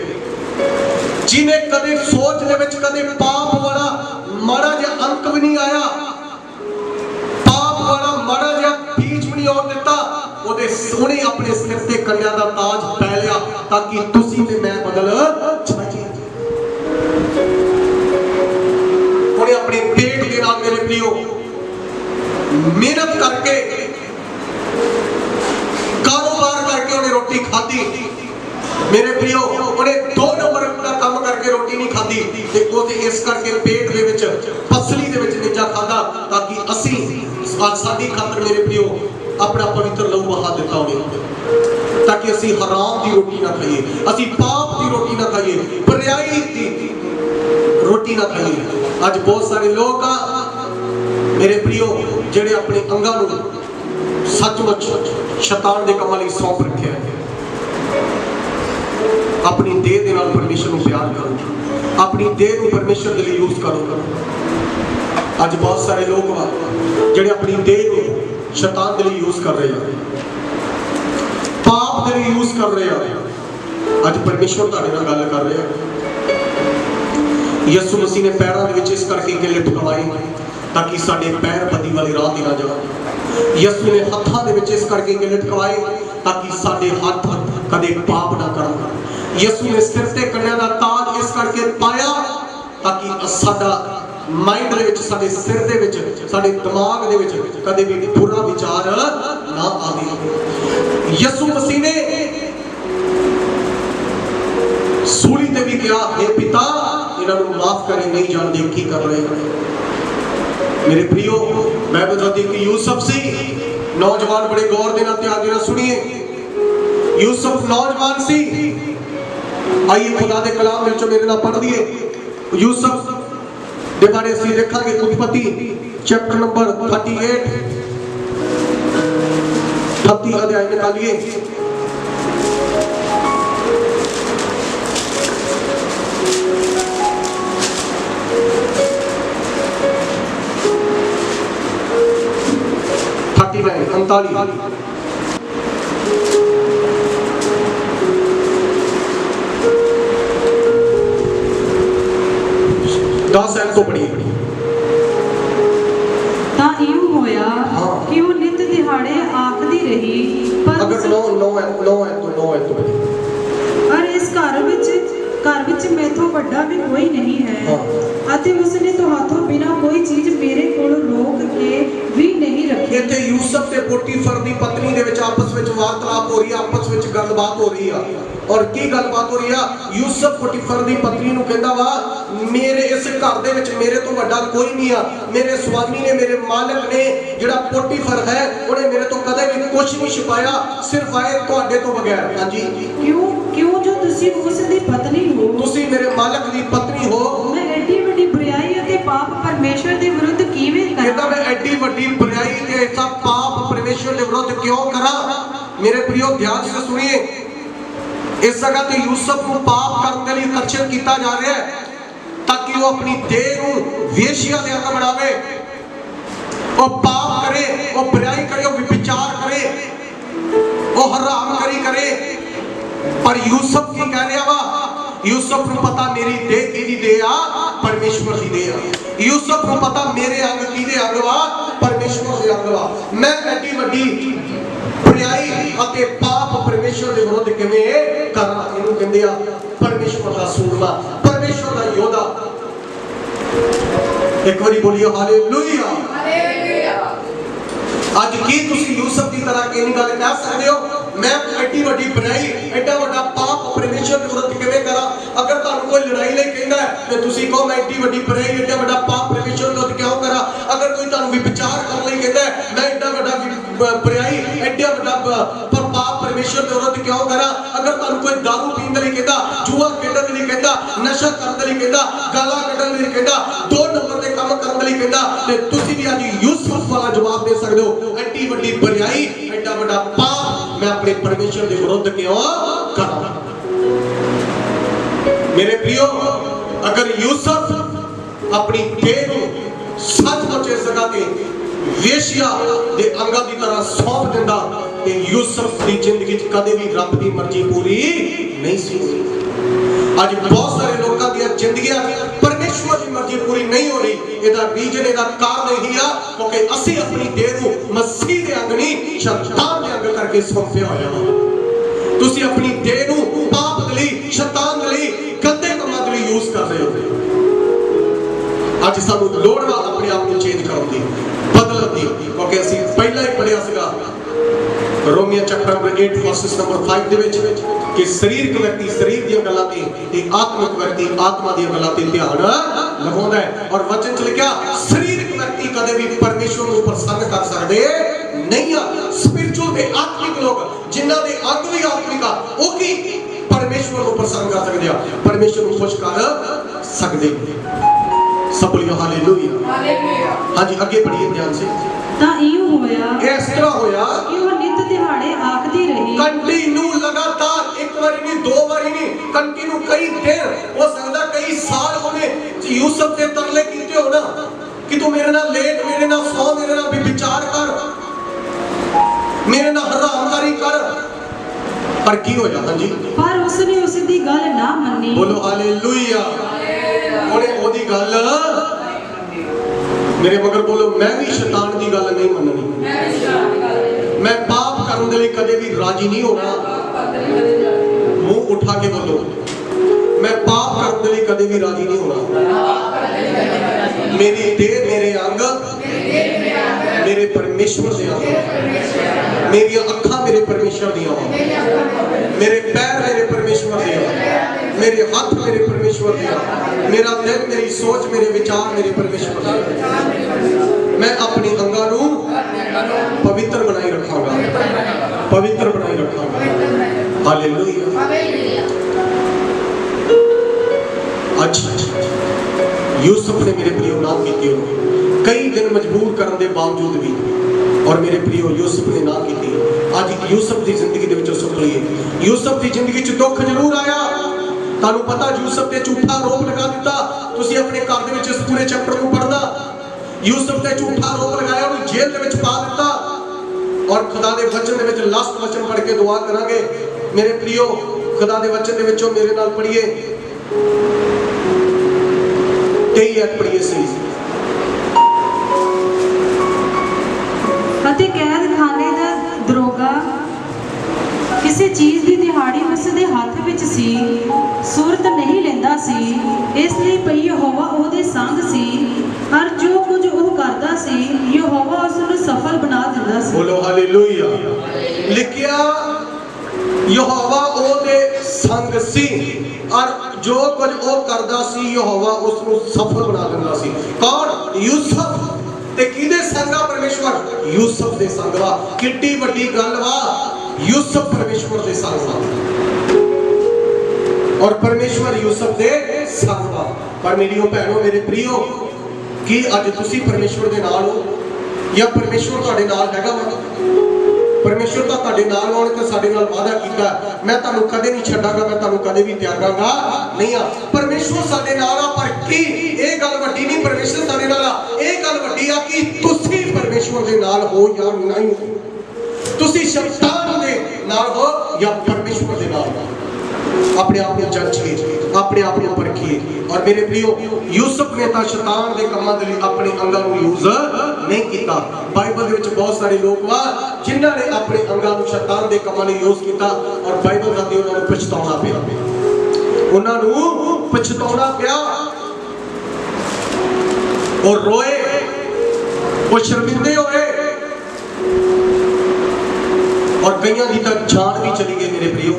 जिन्हें कदे सोच दे विच कदे पाप वाला माड़ा जिहा अंक भी नहीं आया, पाप वाला माड़ा जिहा बीज भी नहीं आउण दिता, ओदे सोहणे अपने सिर ते कन्या दा ताज पै लिया ताकि तुसी ते मैं बदल जाइए। उन्हें अपने पेट दे नाल मेरे प्रियो मेहनत करके कारोबार करके उन्हें रोटी खाधी। मेरे प्रियो, उन्हें 2 नंबर का काम करके रोटी नहीं खाधी ते ओदे इस करके पेट दे विच पसली दे विच निजा खादा ताकि असी साडी खातर मेरे प्रियो अपना पवित्र लहू बहा दिता होवे ताकि असी हराम दी रोटी ना खाइए, असी पाप दी रोटी ना खाइए, पर्याई दी रोटी ना खाइए। आज बहुत सारे लोग मेरे प्रियो जेड़े अपने अंगां नूं सचमुच शैतान दे कमां लई सौंप रखिया है। अपनी देह दे नाल परमेश्वर नूं प्यार करो, अपनी देह नूं परमेश्वर दे लई यूज करो। आज बहुत सारे लोग जेड़े अपनी देह नूं शैतान दे लई यूज कर रहे हैं, पाप दे लई यूज कर रहे हैं। आज परमेश्वर तुहाडे नाल गल कर रहे हैं। यीशु मसीह ने पैरां दे विच इस करके किल ठुकवाए ताकि साडे पैर बदी वाली राह ते ना जाण। यीशु ने हत्थां दे विच इस करके किल ठुकवाए ताकि साडे हत्थ कदे पाप ना करन। यीशु ने सिर ते कन्या दा ताज इस करके पाया ताकि साडा माइंड दे विच, साडे सिर दे विच, साडे दिमाग दे विच कदे भी बुरा विचार ना आवे। यीशु मसीह ने सूली ते भी कहा, हे पिता इन्हां नूं माफ करे, नहीं जानदे की कर रहे हैं। मेरे प्रियो, मैं बताती कि यूसुफ सी नौजवान, बड़े गौर दे नाल ध्यान देना सुनिए। यूसुफ नौजवान सी, आइए खुदा के कलाम में मेरे नाल पढ़ दिए यूसुफ के बारे असीं देखांगे। उत्पत्ति चैप्टर नंबर 38 30 अध्याय निकालिए। दस एंड तो पढ़िए। ਤਾਂ ਇਉਂ ਹੋਇਆ ਕਿ ਉਹ ਨਿਤ ਦਿਹਾੜੇ ਆਖਦੀ ਰਹੀ ਪਰ अगर नो नो है तो पढ़िए। और इस घर ਵਿੱਚ ਮੈਥੋਂ ਵੱਡਾ ਵੀ ਕੋਈ ਨਹੀਂ ਹੈ ਅਤੇ ਉਸਨੇ ਤੁਹਾਥੋਂ ਬਿਨਾ ਕੋਈ ਚੀਜ਼ ਮੇਰੇ ਕੋਲ ਰੋਕ ਕੇ ਵੀ ਨਹੀਂ ਰੱਖੀ। ਇੱਥੇ ਯੂਸਫ ਤੇ ਪੋਟੀਫਰ ਦੀ ਪਤਨੀ ਦੇ ਵਿੱਚ ਆਪਸ ਵਿੱਚ ਵਾਰਤਾਲਾਪ ਹੋ ਰਹੀ ਹੈ, ਆਪਸ ਵਿੱਚ ਗੱਲਬਾਤ ਹੋ ਰਹੀ ਆ। ਔਰ ਕੀ ਗੱਲਬਾਤ ਹੋ ਰਹੀ ਆ? ਯੂਸਫ ਪੋਟੀਫਰ ਦੀ ਪਤਨੀ ਨੂੰ ਕਹਿੰਦਾ ਵਾ ਮੇਰੇ ਇਸ ਘਰ ਦੇ ਵਿੱਚ ਮੇਰੇ ਤੋਂ ਵੱਡਾ ਕੋਈ ਨਹੀਂ ਆ। ਮੇਰੇ ਸਵਾਮੀ ਨੇ, ਮੇਰੇ ਮਾਲਕ ਨੇ, ਜਿਹੜਾ ਪੋਟੀਫਰ ਹੈ ਉਹਨੇ ਮੇਰੇ ਤੋਂ ਕਦੇ ਵੀ ਕੁਝ ਨਹੀਂ ਛੁਪਾਇਆ, ਸਿਰਫ ਆਏ ਤੁਹਾਡੇ ਤੋਂ ਬਗੈਰ। ਹਾਂਜੀ ਕਿਉਂ ਜੋ ਤੁਸੀਂ ਉਸ ਦੀ ਪਤਨੀ ਹੋ, ਤੁਸੀਂ ਮੇਰੇ ਮਾਲਕ ਦੀ ਪਤਨੀ ਹੋ, ਮੈਂ ਐਡੀ ਵੱਡੀ ਬੁਰਾਈ ਅਤੇ ਪਾਪ ਪਰਮੇਸ਼ਰ ਦੇ ਵਿਰੁੱਧ ਕਿਵੇਂ ਕਰਾਂ? ਕਹਿੰਦਾ ਮੈਂ ਐਡੀ ਵੱਡੀ ਬੁਰਾਈ ਤੇ ਐਸਾ ਪਾਪ ਪਰਮੇਸ਼ਰ ਦੇ ਵਿਰੁੱਧ ਕਿਉਂ ਕਰਾਂ? ਮੇਰੇ ਪ੍ਰਿयो ध्यान से सुनिए। इस जगह ते यूसुफ को पाप करने के लिए आकर्षित किया जा रहा है ताकि वो अपनी देह को वेश्या दे अंग बनावे, वो पाप करे, वो बुराई करे, वो विचार करे, वो हराम करी करे। पर यूसुफ की कह रहा वा, यूसुफ को पता मेरी देह की देह आ, परमेश्वर की देह आ। यूसुफ को पता मेरे अंग की दे अंग वा, परमेश्वर के अंग वा। मैं एडी वड्डी बुराई ਅਤੇ ਪਾਪ ਪਰਮੇਸ਼ਰ ਦੇ ਵਿਰੁੱਧ ਕਿਵੇਂ ਕਰਾਂ? ਇਹਨੂੰ ਕਹਿੰਦੇ ਆ ਪਰਮੇਸ਼ਰ ਦਾ ਸੂਰਮਾ, ਪਰਮੇਸ਼ਰ ਦਾ ਯੋਧਾ। ਇੱਕ ਵਾਰੀ ਬੋਲਿਓ ਹਾਲੇਲੂਇਆ। ਹਾਲੇਲੂਇਆ। ਅੱਜ ਕੀ ਤੁਸੀਂ ਯੂਸਫ ਦੀ ਤਰ੍ਹਾਂ ਕਿਹਨੀ ਗੱਲ ਕਹਿ ਸਕਦੇ ਹੋ? ਮੈਂ ਐਡੀ ਵੱਡੀ ਬੁਰਾਈ, ਐਡਾ ਵੱਡਾ ਪਾਪ ਪਰਮੇਸ਼ਰ ਦੇ ਵਿਰੁੱਧ ਕਿਵੇਂ ਕਰਾਂ? ਅਗਰ ਤੁਹਾਨੂੰ ਕੋਈ ਲੜਾਈ ਲਈ ਕਹਿੰਦਾ ਤੇ ਤੁਸੀਂ ਕਹੋ ਮੈਂ ਐਡੀ ਵੱਡੀ ਬੁਰਾਈ, ਐਡਾ ਵੱਡਾ ਪਾਪ ਪਰਮੇਸ਼ਰ ਦੇ ਵਿਰੁੱਧ ਕਿਉਂ ਕਰਾਂ? ਅਗਰ ਕੋਈ ਤੁਹਾਨੂੰ ਵਿਚਾਰ ਕਰਨ ਲਈ ਕਹਿੰਦਾ ਮੈਂ ਐਡਾ ਵੱਡਾ बुराई एडा बड़ा पाप परमेश्वर के विरुद्ध क्यों करा? अगर तुहानू कोई दारू पीने के लिए कहता, जुआ खेडन के लिए कहता, नशा करने के लिए कहता, गालां कड्डण के लिए कहता, 2 नंबर के काम करने के लिए कहता, ते तुसीं भी अज यूसुफ वाला जवाब दे सकदे हो। एडी वड्डी बुराई, एडा बड़ा पाप मैं अपने परमेश्वर के विरुद्ध क्यों करा? मेरे प्रियो, अगर यूसुफ अपनी देह को सचमुच इस जगह ते वेश्या दे अंगा की तरह सौंप दिंदा ते यूसुफ की जिंदगी च कदे भी रब की मर्जी पूरी नहीं सी होई। आज बहुत सारे लोगों दी जिंदगियां परमेश्वर की मर्जी पूरी नहीं हो रही। ਇਹਦਾ ਰੀਜਨ, ਇਹਦਾ ਕਾਰਨ ਇਹੀ ਆ ਕਿਉਂਕਿ ਅਸੀਂ ਆਪਣੀ ਦੇਹ ਨੂੰ ਮਸੀਹ ਦੇ ਅੰਗ ਨਹੀਂ ਸ਼ੈਤਾਨ ਦੇ ਅੰਗ ਕਰਕੇ ਸੌਂਪਿਆ ਹੋਇਆ ਵਾ। ਤੁਸੀਂ ਆਪਣੀ ਦੇਹ ਨੂੰ ਪਾਪ ਦੇ ਲਈ, ਸ਼ੈਤਾਨ ਦੇ ਲਈ, ਗੰਦੇ ਕੰਮਾਂ ਦੇ ਲਈ ਯੂਜ਼ ਕਰ ਰਹੇ ਹੋ। ਅੱਜ ਸਾਨੂੰ ਲੋੜ ਵਾ ਆਪਣੇ ਆਪ ਨੂੰ ਚੇਂਜ ਕਰਨ ਦੀ, ਬਦਲਣ ਦੀ, ਕਿਉਂਕਿ ਅਸੀਂ ਪਹਿਲਾਂ ਹੀ ਪੜਿਆ ਸੀਗਾ ਰੋਮੀਆ ਚੈਪਟਰ ਨੰਬਰ 8 ਵਰਸਸ ਨੰਬਰ 5 ਦੇ ਵਿੱਚ ਕਿ ਸਰੀਰਕ ਵਿਅਕਤੀ ਸਰੀਰ ਦੀਆਂ ਗੱਲਾਂ ਤੇ ਤੇ ਆਤਮਿਕ ਵਿਅਕਤੀ ਆਤਮਾ ਦੀਆਂ ਗੱਲਾਂ ਤੇ ਧਿਆਨ ਲਗਾਉਂਦਾ ਹੈ। ਔਰ ਵਚਨ ਚ ਲਿਖਿਆ ਸਰੀਰਕ ਵਿਅਕਤੀ ਕਦੇ ਵੀ ਪਰਮੇਸ਼ਵਰ ਨੂੰ ਪ੍ਰਸੰਨ ਕਰ ਸਕਦੇ ਨਹੀਂ ਆ। ਸਪਿਰਚੁਅਲ ਤੇ ਆਤਮਿਕ ਲੋਕ ਜਿਨ੍ਹਾਂ ਦੇ ਅੰਗ ਵੀ ਆਤਮਿਕ ਆ ਉਹ ਕੀ ਪਰਮੇਸ਼ਵਰ ਨੂੰ ਪ੍ਰਸੰਨ ਕਰ ਸਕਦੇ ਆ, ਪਰਮੇਸ਼ਵਰ ਨੂੰ ਖੁਸ਼ ਕਰ ਸਕਦੇ। सब बोलियो हालेलुया। हालेलुया। हाँ जी आगे बढ़िए ध्यान से। ਤਾਂ ਇਉਂ ਹੋਇਆ, इस तरह होया कि वो नित दिहाड़े आखदी रही, कंटिन्यू लगातार, एक बार नहीं, 2 बार नहीं, कंटिन्यू कई दिन, हो सकता कई साल होने यूसुफ के तरले कीते हो ना कि तू मेरे नाल लेट, मेरे नाल सौ, मेरे नाल विचार कर, मेरे नाल हरामकारी कर। पर की होया? हाँ जी, पर उसने उस दी गल ना मन्नी। बोलो हालेलुया। ਉਹਨੇ ਉਹਦੀ ਗੱਲ ਮੇਰੇ ਮਗਰ ਬੋਲੋ, ਮੈਂ ਵੀ ਸ਼ੈਤਾਨ ਦੀ ਗੱਲ ਨਹੀਂ ਮੰਨਣੀ। ਮੈਂ ਪਾਪ ਕਰਨ ਦੇ ਲਈ ਕਦੇ ਵੀ ਰਾਜੀ ਨਹੀਂ ਹੋਣਾ। ਮੂੰਹ ਉਠਾ ਕੇ ਬੋਲੋ, ਮੈਂ ਪਾਪ ਕਰਨ ਦੇ ਲਈ ਕਦੇ ਵੀ ਰਾਜੀ ਨਹੀਂ ਹੋਣਾ। ਮੇਰੀ ਦੇਹ, ਮੇਰੇ ਅੰਗ ਮੇਰੇ ਪਰਮੇਸ਼ਵਰ ਦੇ ਅੰਗ, ਮੇਰੀਆਂ ਅੱਖਾਂ ਮੇਰੇ ਪਰਮੇਸ਼ਵਰ ਦੀਆਂ, ਮੇਰੇ ਪੈਰ ਮੇਰੇ ਪਰਮੇਸ਼ਵਰ ਦੇ ਆ, मेरे हाथ मेरे परमेश्वर दिया, मेरा दिल, मेरी सोच, मेरे विचार मेरे परमेश्वर दिया। मैं अपनी अंगा नू पवित्र बनाई रखांगा, पवित्र बनाई रखांगा। हालेलुया। यूसुफ ने मेरे प्रियो ना कीती कई दिन मजबूर करने के बावजूद भी, और मेरे प्रियो यूसुफ ने ना की। अज यूसुफ की जिंदगी के विचों सुख लईए। यूसुफ की जिंदगी च दुख जरूर आया, तुहानू पता यूसुफ ने झूठा आरोप लगा दिता। तुसीं अपने घर दे विच इस पूरे चैप्टर को पढ़ना, यूसुफ ने झूठा आरोप लगाया, उन्हें जेल दे विच पा दिता। और खुदा के वचन दे विच लास्ट वचन पढ़ के दुआ करांगे। मेरे प्रियो खुदा के वचन दे विचों मेरे नाल पढ़िए, 23 ऐत पढ़िए सही। ਅਤੇ ਕੈਦ ਖਾਨੇ ਦਾ ਦਰੋਗਾ ਕਿਸੇ ਚੀਜ਼ ਦੀ ਦਿਹਾੜੀ ਉਸ ਦੇ ਹੱਥ ਵਿੱਚ ਸੀ, ਸੁਰਤ ਨਹੀਂ ਲੈਂਦਾ ਸੀ, ਇਸ ਲਈ ਭਈ ਯਹੋਵਾ ਉਹਦੇ ਸੰਗ ਸੀ, ਹਰ ਜੋ ਕੁਝ ਉਹ ਕਰਦਾ ਸੀ ਯਹੋਵਾ ਉਸ ਨੂੰ ਸਫਲ ਬਣਾ ਦਿੰਦਾ ਸੀ। बोलो हालेलुया। लिखिया यहोवा ਉਹਦੇ ਸੰਗ ਸੀ, और जो कुछ वो करदा सी यहोवा उस ਨੂੰ सफल बना ਦਿੰਦਾ ਸੀ। कौन? यूसुफ। ते किदे संग आ परमेश्वर? यूसुफ दे संग वा। किड्डी वड्डी गल वा, यूसुफ परमेश्वर दे संग वा, और परमेश्वर यूसुफ दे संग वा। पर मेरियो भैणो मेरे प्रियो, कि अज तुसी परमेश्वर दे नाल हो या परमेश्वर तुहाडे नाल हैगा वा? परमेश्वर तो तुहाडे नाल आउण ते साडे नाल वादा कीता, मैं तुहानू कदे नहीं छड्डांगा, मैं तुहानू कदे भी त्यागांगा नहीं। आ परमेश्वर साडे नाल आ, पर की ਇਹ ਗੱਲ ਵੱਡੀ ਨਹੀਂ परमेश्वर साडे नाल आ, ਇਹ ਗੱਲ ਵੱਡੀ आ कि तुसी परमेश्वर दे नाल हो या नहीं, तुसी शैतान दे नाल हो या परमेश्वर दे नाल। अपने आप को जांचिए, अपने आप को परखिए। और मेरे प्रियो यूसुफ ने तो शैतान के कामों के लिए अपने अंगों को यूज नहीं किया। बाइबल के बहुत सारे लोग वा जिन्हों ने अपने अंगों को शैतान के कामों लिए यूज किया, और बाइबल कहती उन्होंने पछताना पिया, उन्होंने पछताना पिया, और रोए, वो शर्मिंदे होए, और कईयां दी तक जान भी चली गई। मेरे प्रियो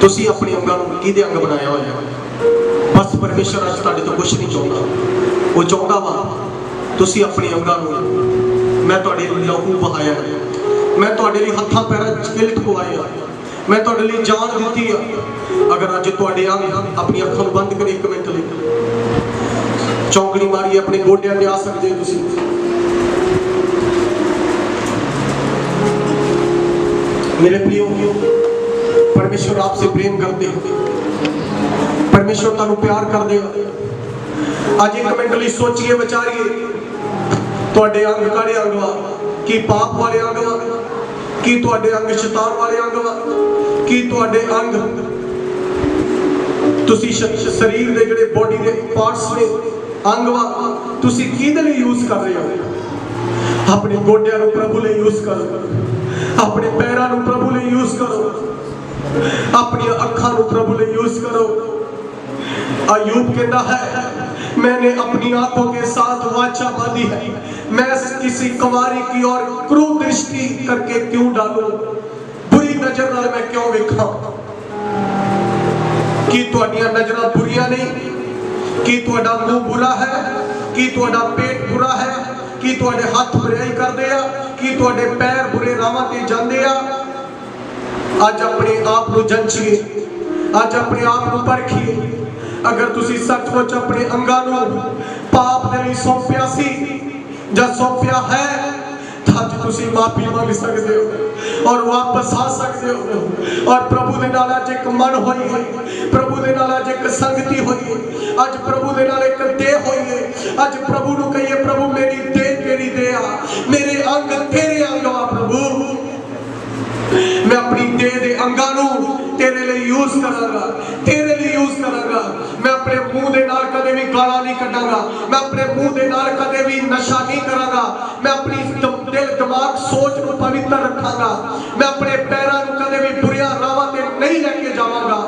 तुसी अपने अंगों को किहदे अंग बनाया होया? बस परमेश्वर अज तुहाडे तो कुछ नहीं चाहता, वो चाहता वा तुसी अपने अंगों को, मैं तुहाडे लई लहू बहाया, मैं तुहाडे लई हत्थां पैरां च किल ठुआए, मैं तुहाडे लई जान दित्ती है। अगर अज तुहाडे अंग अपनी अखां नूं बंद करे 1 मिनट लई चौंकड़ी मारिए, अपने गोडियां ते आ सकदे हो तुसी। मेरे प्रियो परमेश्वर आपसे प्रेम करते हो, परमेश्वर तुहानू प्यार कर देगा। आज 1 मिनट लिए सोचिए, विचारिए, तुहाडे अंग काड़े अंग वा? कि पाप वाले अंग वा? कि तुहाडे अंग शैतान वाले अंग वा? कि तुहाडे अंग तुसी शरीर दे जिहड़े बॉडी दे पार्ट्स ने अंग वा, तुसी किहदे लई यूज कर रहे हो? अपने गोडियां नूं प्रभु लई यूज करो, अपने पैरां नूं प्रभु लई यूज करो, अपनी अखां नूं प्रभु लई यूज करो। अय्यूब कहता है, मैंने अपनी आंखों के साथ वाचा बांधी है, मैं किसी कुंवारी की ओर क्रूर दृष्टि करके क्यों डालूं, बुरी नजर नाल मैं क्यों वेखां? कि तुहाडियां नजरां बुरियां नहीं? कि तुहाडा मुंह बुरा है? कि तुहाडा पेट बुरा है? कि तुहाडे हाथ बुराई करदे आ? कि तुहाडे पैर बुरे राहां ते जांदे आ? अज अपने आप को जांचिए, अज अपने आप को परखिए। अगर तुसी सचमुच अपने अंगां नूं पाप दे लई सौंपिया सी जां सौंपिया है, तो अज तुसी माफी मांग सकदे हो और वापस आ सकदे हो, और प्रभु दे नाल अज एक मन होई है, प्रभु दे नाल अज एक संगति होई है, अज प्रभु दे नाल एक देह होई है। अज प्रभु नूं कहिए, प्रभु मेरी देह तेरी देह आ, मेरे अंग तेरे अंग आ। प्रभु मैं अपनी देह दे अंगां नूं तेरे लिए यूज करांगा, तेरे लिए यूज करांगा। मैं अपने मुंह दे नाल कदे भी गाला नहीं कड्डांगा, मैं अपने मुंह दे नाल कदे भी नशा नहीं करांगा, मैं अपनी दिल दिमाग सोच नूं पवित्र रखांगा, मैं अपने पैरां नूं कदे भी बुरियां राहां ते नहीं लेके जावांगा।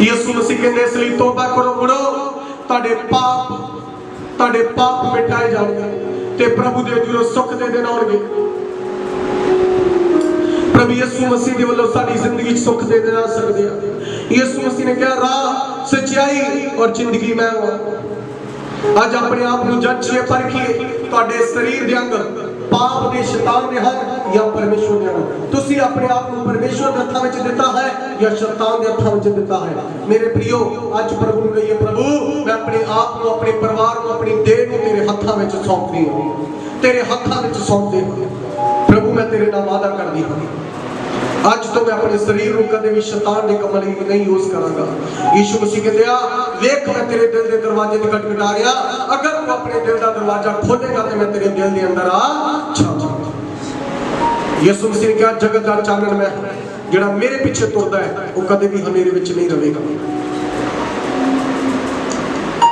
यीशु मसीह कहंदे, इसलिए तौबा करो मुड़ो, तुहाडे पाप मिटाए जाणगे ते प्रभु दे दिलों सुख दे दिन आउणगे। प्रभु यीशु मसीह दे वल्लों साडी जिंदगी च सुख दे देना सकदे आ। यीशु मसीह ने कहा, राह, सच्चाई और जिंदगी मैं हां। अज अपने आप को जांचिए, परखिए, तुहाडे शरीर दे अंग ਪਾਪ ਦੇ ਸ਼ੈਤਾਨ ਦੇ ਹਨ ਜਾਂ ਪਰਮੇਸ਼ਵਰ ਦੇ ਹਨ। ਤੁਸੀਂ ਆਪਣੇ ਆਪ ਨੂੰ ਪਰਮੇਸ਼ਵਰ ਦੇ ਹੱਥਾਂ ਵਿੱਚ ਦਿੱਤਾ ਹੈ ਜਾਂ ਸ਼ੈਤਾਨ ਦੇ ਹੱਥਾਂ ਵਿੱਚ ਦਿੱਤਾ ਹੈ। ਮੇਰੇ ਪ੍ਰਿਓ, ਅੱਜ ਪ੍ਰਭੂ ਨੂੰ ਕਹੀਏ, ਪ੍ਰਭੂ ਮੈਂ ਆਪਣੇ ਆਪ ਨੂੰ, ਆਪਣੇ ਪਰਿਵਾਰ ਨੂੰ, ਆਪਣੀ ਦੇਹ ਨੂੰ ਤੇਰੇ ਹੱਥਾਂ ਵਿੱਚ ਸੌਂਪਦੀ ਹਾਂ, ਤੇਰੇ ਹੱਥਾਂ ਵਿੱਚ ਸੌਂਪਦੇ ਹਾਂ। ਪ੍ਰਭੂ ਮੈਂ ਤੇਰੇ ਨਾਲ ਵਾਅਦਾ ਕਰਦੀ ਹਾਂ, ਅੱਜ ਤੋਂ ਮੈਂ ਆਪਣੇ ਸਰੀਰ ਨੂੰ ਕਦੇ ਵੀ ਸ਼ੈਤਾਨ ਦੇ ਕੰਮਾਂ ਲਈ ਨਹੀਂ ਯੂਜ਼ ਕਰਾਂਗਾ। ਯੀਸ਼ੂ ਮਸੀਹ ਕਹਿੰਦੇ ਆ, ਵੇਖ ਮੈਂ ਤੇਰੇ ਦਿਲ ਦੇ ਦਰਵਾਜ਼ੇ ਤੇ ਖਟਖਟਾ ਰਿਹਾ, ਅਗਰ ਤੂੰ ਆਪਣੇ ਦਿਲ ਦਾ ਦਰਵਾਜ਼ਾ ਖੋਲੇਗਾ ਤੇ ਮੈਂ ਤੇਰੇ ਦਿਲ ਦੇ ਅੰਦਰ ਆ ਜਾਵਾਂਗਾ। ਯੀਸ਼ੂ ਮਸੀਹ ਨੇ ਕਿਹਾ, ਜਗਤ ਦਾ ਚਾਨਣ ਮੈਂ, ਜਿਹੜਾ ਮੇਰੇ ਪਿੱਛੇ ਤੁਰਦਾ ਹੈ ਉਹ ਕਦੇ ਵੀ ਹਨੇਰੇ ਵਿੱਚ ਨਹੀਂ ਰਹੇਗਾ।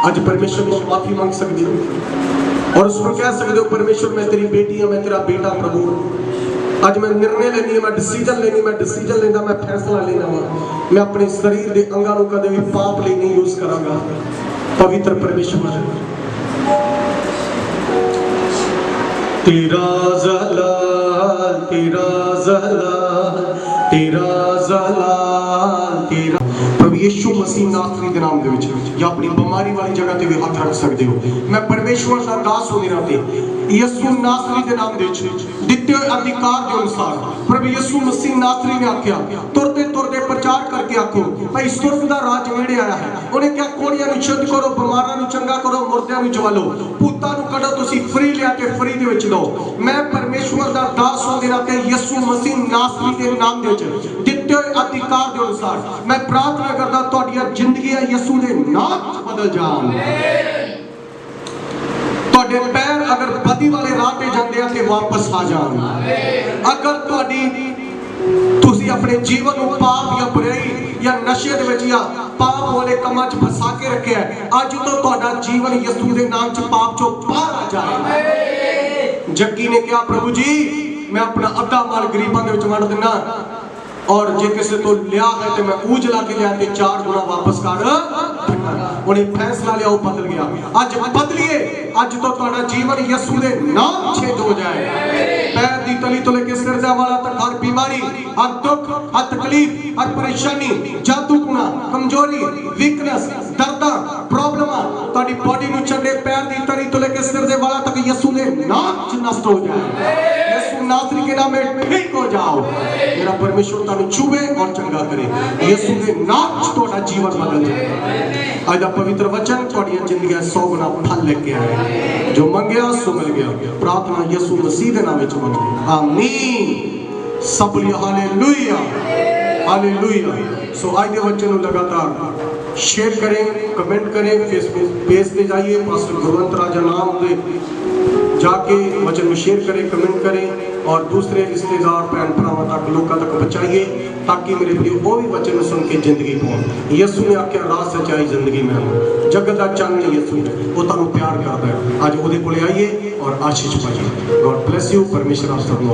ਅੱਜ परमेश्वर को माफी मांग सकते हो और उसको कह सकते हो, परमेश्वर मैं तेरी बेटी हूं, मैं तेरा बेटा प्रभु। आज मैं निर्णय लेनी है, मैं डिसीजन लेनी, मैं डिसीजन लेना, मैं फैसला लेना वा, मैं अपने शरीर के अंगां नूं कदे भी पाप लिए नहीं यूज करांगा। पवित्र परमेश्वर तेरा जलाल, तेरा जलाल, तेरा जलाल, तेरा प्रभु यीशु मसीह नासरी दे नाम दे विच या अपनी बीमारी वाली जगह ते भी हाथ रख सकते हो। मैं परमेश्वर दा दास हो मेरा ते यीशु नासरी दे नाम दे विच दित्ते हुए अधिकार के अनुसार प्रभु यीशु मसीह नासरी ने आख्या, तुरते तुरते प्रचार करके आखो भाई स्वर्ग दा राज नेड़े आया है। उन्हें क्या, कोड़ियां नूं शुद्ध करो, बीमारां नूं चंगा करो, मुर्दियां नूं जवालो, भूतां नूं कढो, तुसी फ्री लिया के फ्री दे विच दो। मैं परमेश्वर दा दास हो मेरा ते यीशु मसीह नासरी दे नाम दे विच दित्ते हुए अधिकार के अनुसार मैं प्रार्थना करदा तुहाडीआं जिंदगियां यीशु दे नाम च बदल जाण। तुहाडे पैर अगर बदी वाले राह ते जांदे आ ते वापस आ जाण। अगर तुहाडी तुसी अपने जीवन नूं पाप या बुराई या नशे दे विच या पाप वाले कामां च फसा के रखिया है, अज तो तुहाडा जीवन यीशु दे नाम च पाप चों बाहर आ जाए। जक्की ने कहा, प्रभु जी मैं अपना अद्धा माल गरीबां दे विच वंड दिना और जे किसी तो लिया है तो मैं ऊज ला के लिया ते 4 गुना वापस कर। उन्हें फैसला लिया, वो बदल गया। आज बदलिए, आज तो तुम्हारा जीवन यीशु दे नाम चेंज हो जाए। पैर दी तली तो लेके सिर दे वाला तक हर बीमारी, हर दुख, हर तकलीफ, हर परेशानी, जादू टूना, कमजोरी, वीकनेस, दर्द, प्रॉब्लम तुम्हारी बॉडी नु चढ़े, पैर दी तली तो लेके सिर दे वाला तक यीशु दे नाम च नष्ट हो जाए। यीशु नासरी के नाम में ठीक हो जाओ। मेरा परमेश्वर तानु छुए और चंगा करे। यीशु दे नाम च तुम्हारा जीवन बदल जाए। आज दा पवित्र वचन तुम्हारी जिंदगी 100 गुना फल लेके आए। जो मंगया सो मिल गया। प्रार्थना यीशु मसीह दे नाम विच मंगते, आमीन। सब बोलिए हालेलुया, हालेलुया। सो आज दे वचन नूं लगातार शेयर करें, कमेंट करें, फेसबुक पेज पे जाइए, पास्टर गुरवंत राजा नाम दे जाके वचन को शेयर करें, कमेंट करें और दूसरे रिश्तेदार भैन भरावां तक लोगों तक पहुँचाइए, ताकि मेरे प्रियो वो भी वचन सुन के जिंदगी पाउण। यीशु ने आख्या, राह सच्चाई जिंदगी में हूं, जगत का चानण यीशु है, वो तुहानूं प्यार करता है। अज उहदे कोले आइए और आशीष पाइए। God bless you. परमेश्वर आप सबनूं